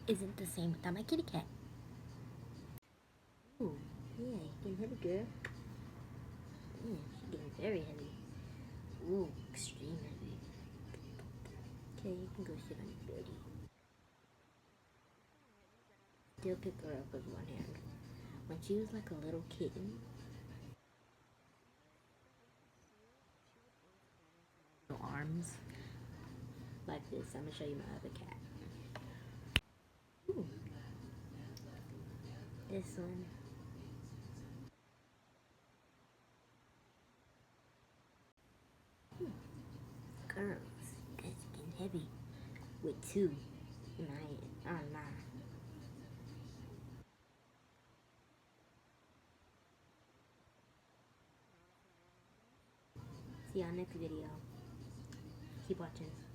isn't the same without my kitty cat. Ooh, yeah, you're getting heavy, girl. Yeah, she's getting very heavy. Ooh, extreme heavy. Okay, you can go sit on your belly. Still pick her up with one hand. When she was like a little kitten, no arms like this. I'm gonna show you my other cat. Ooh, this one. Ooh, girls, you guys are getting heavy with two. My, oh my. See y'all next video. Keep watching.